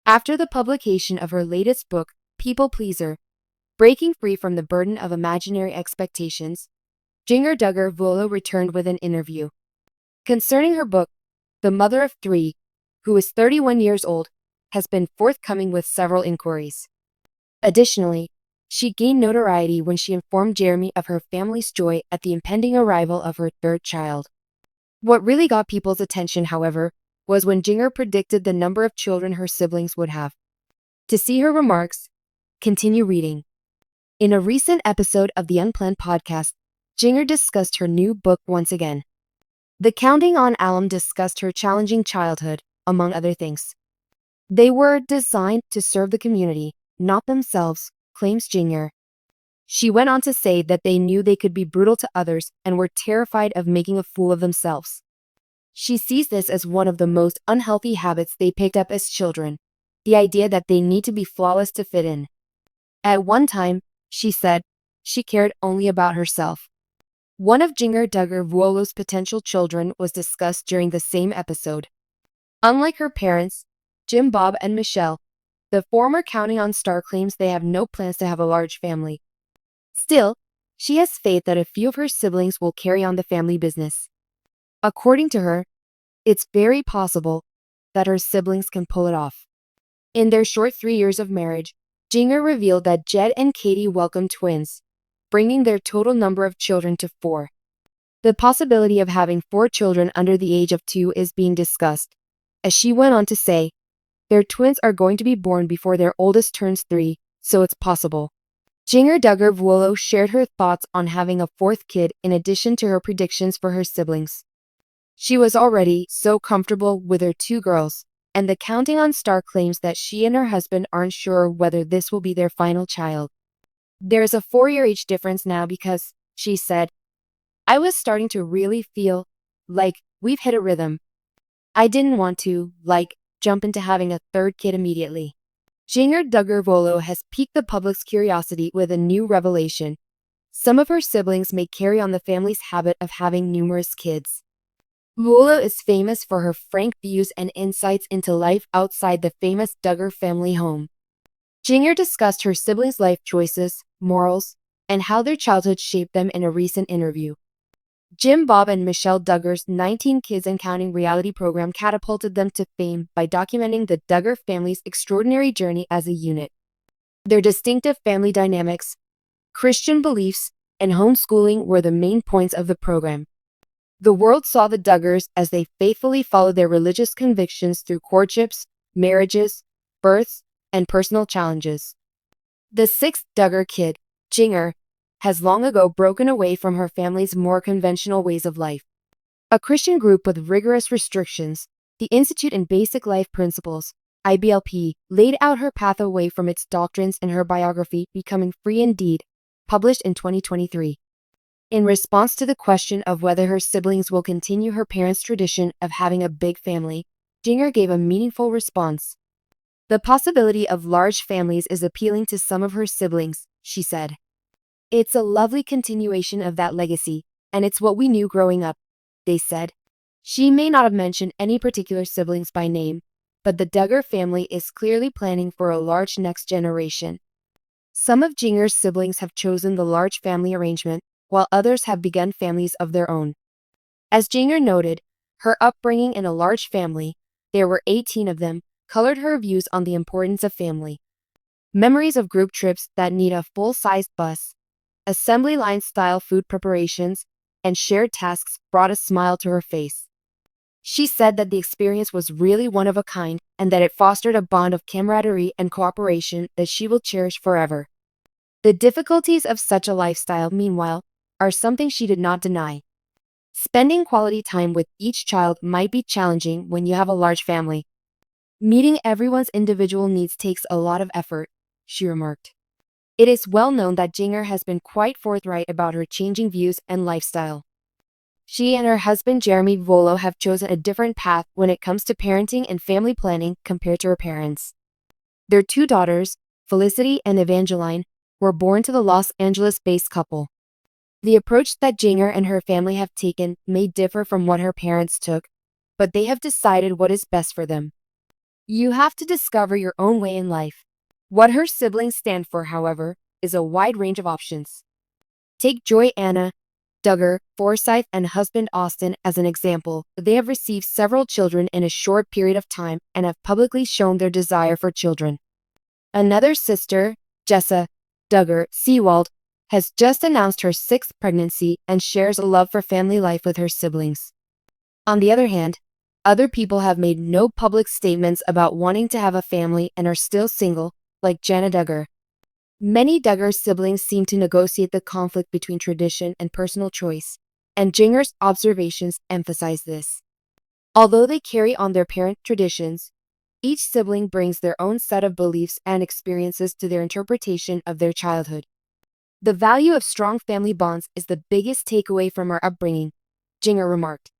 After the publication of her latest book, People Pleaser, Breaking Free from the Burden of Imaginary Expectations, Jinger Duggar Vuolo returned with an interview. Concerning her book, the mother of three, who is 31 years old, has been forthcoming with several inquiries. Additionally, she gained notoriety when she informed Jeremy of her family's joy at the impending arrival of her third child. What really got people's attention, however, was when Jinger predicted the number of children her siblings would have. To see her remarks, continue reading. In a recent episode of the Unplanned podcast, Jinger discussed her new book once again. The Counting on alum discussed her challenging childhood, among other things. They were designed to serve the community, not themselves, claims Jinger. She went on to say that they knew they could be brutal to others and were terrified of making a fool of themselves. She sees this as one of the most unhealthy habits they picked up as children, the idea that they need to be flawless to fit in. At one time, she said, she cared only about herself. One of Jinger Duggar Vuolo's potential children was discussed during the same episode. Unlike her parents, Jim, Bob, and Michelle, the former Counting on star claims they have no plans to have a large family. Still, she has faith that a few of her siblings will carry on the family business. According to her, it's very possible that her siblings can pull it off. In their short 3 years of marriage, Jinger revealed that Jed and Katie welcomed twins, bringing their total number of children to 4. The possibility of having 4 children under the age of 2 is being discussed, as she went on to say, their twins are going to be born before their oldest turns 3, so it's possible. Jinger Duggar Vuolo shared her thoughts on having a 4th kid in addition to her predictions for her siblings. She was already so comfortable with her 2 girls, and the Counting on star claims that she and her husband aren't sure whether this will be their final child. There's a 4-year age difference now because, she said, I was starting to really feel like we've hit a rhythm. I didn't want to, jump into having a 3rd kid immediately. Jinger Duggar Vuolo has piqued the public's curiosity with a new revelation. Some of her siblings may carry on the family's habit of having numerous kids. Vuolo is famous for her frank views and insights into life outside the famous Duggar family home. Jinger discussed her siblings' life choices, morals, and how their childhood shaped them in a recent interview. Jim, Bob, and Michelle Duggar's 19 Kids and Counting reality program catapulted them to fame by documenting the Duggar family's extraordinary journey as a unit. Their distinctive family dynamics, Christian beliefs, and homeschooling were the main points of the program. The world saw the Duggars as they faithfully followed their religious convictions through courtships, marriages, births, and personal challenges. The 6th Duggar kid, Jinger, has long ago broken away from her family's more conventional ways of life. A Christian group with rigorous restrictions, the Institute in Basic Life Principles, IBLP, laid out her path away from its doctrines in her biography, Becoming Free Indeed, published in 2023. In response to the question of whether her siblings will continue her parents' tradition of having a big family, Jinger gave a meaningful response. The possibility of large families is appealing to some of her siblings, she said. It's a lovely continuation of that legacy, and it's what we knew growing up, they said. She may not have mentioned any particular siblings by name, but the Duggar family is clearly planning for a large next generation. Some of Jinger's siblings have chosen the large family arrangement, while others have begun families of their own. As Jinger noted, her upbringing in a large family, there were 18 of them, colored her views on the importance of family. Memories of group trips that need a full-sized bus, assembly line-style food preparations, and shared tasks brought a smile to her face. She said that the experience was really one of a kind and that it fostered a bond of camaraderie and cooperation that she will cherish forever. The difficulties of such a lifestyle, meanwhile, are something she did not deny. Spending quality time with each child might be challenging when you have a large family. Meeting everyone's individual needs takes a lot of effort, she remarked. It is well known that Jinger has been quite forthright about her changing views and lifestyle. She and her husband Jeremy Vuolo have chosen a different path when it comes to parenting and family planning compared to her parents. Their 2 daughters, Felicity and Evangeline, were born to the Los Angeles-based couple. The approach that Jinger and her family have taken may differ from what her parents took, but they have decided what is best for them. You have to discover your own way in life. What her siblings stand for, however, is a wide range of options. Take Johannah, Duggar, Forsyth, and husband Austin as an example. They have received several children in a short period of time and have publicly shown their desire for children. Another sister, Jessa, Duggar, Seewald, has just announced her 6th pregnancy and shares a love for family life with her siblings. On the other hand, other people have made no public statements about wanting to have a family and are still single, like Duggar. Many Duggar siblings seem to negotiate the conflict between tradition and personal choice, and Jinger's observations emphasize this. Although they carry on their parent traditions, each sibling brings their own set of beliefs and experiences to their interpretation of their childhood. The value of strong family bonds is the biggest takeaway from our upbringing, Jinger remarked.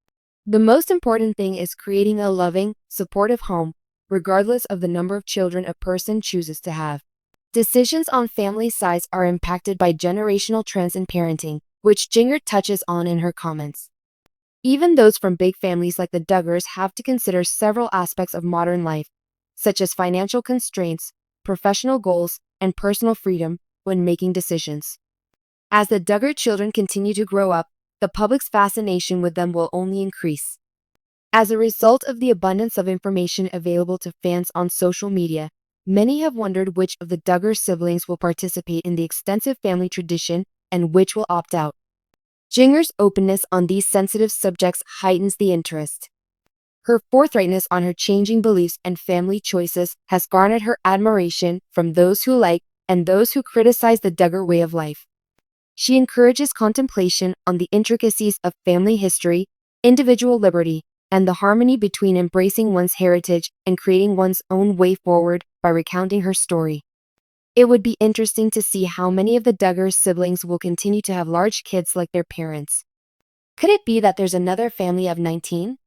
The most important thing is creating a loving, supportive home, regardless of the number of children a person chooses to have. Decisions on family size are impacted by generational trends in parenting, which Jinger touches on in her comments. Even those from big families like the Duggars have to consider several aspects of modern life, such as financial constraints, professional goals, and personal freedom when making decisions. As the Duggar children continue to grow up, the public's fascination with them will only increase. As a result of the abundance of information available to fans on social media, many have wondered which of the Duggar siblings will participate in the extensive family tradition and which will opt out. Jinger's openness on these sensitive subjects heightens the interest. Her forthrightness on her changing beliefs and family choices has garnered her admiration from those who like and those who criticize the Duggar way of life. She encourages contemplation on the intricacies of family history, individual liberty, and the harmony between embracing one's heritage and creating one's own way forward by recounting her story. It would be interesting to see how many of the Duggar siblings will continue to have large kids like their parents. Could it be that there's another family of 19?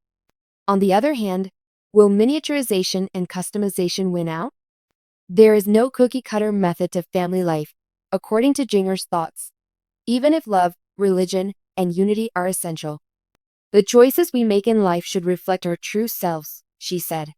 On the other hand, will miniaturization and customization win out? There is no cookie-cutter method to family life, according to Jinger's thoughts, even if love, religion, and unity are essential. The choices we make in life should reflect our true selves, she said.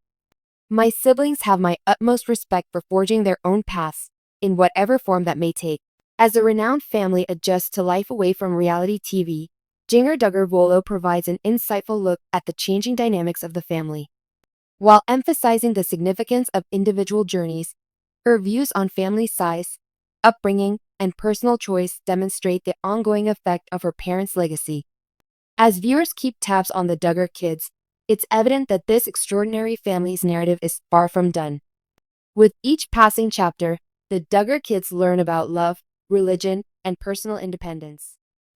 My siblings have my utmost respect for forging their own paths, in whatever form that may take. As a renowned family adjusts to life away from reality TV, Jinger Duggar Vuolo provides an insightful look at the changing dynamics of the family. While emphasizing the significance of individual journeys, her views on family size, upbringing, and personal choice demonstrate the ongoing effect of her parents' legacy. As viewers keep tabs on the Duggar kids, it's evident that this extraordinary family's narrative is far from done. With each passing chapter, the Duggar kids learn about love, religion, and personal independence.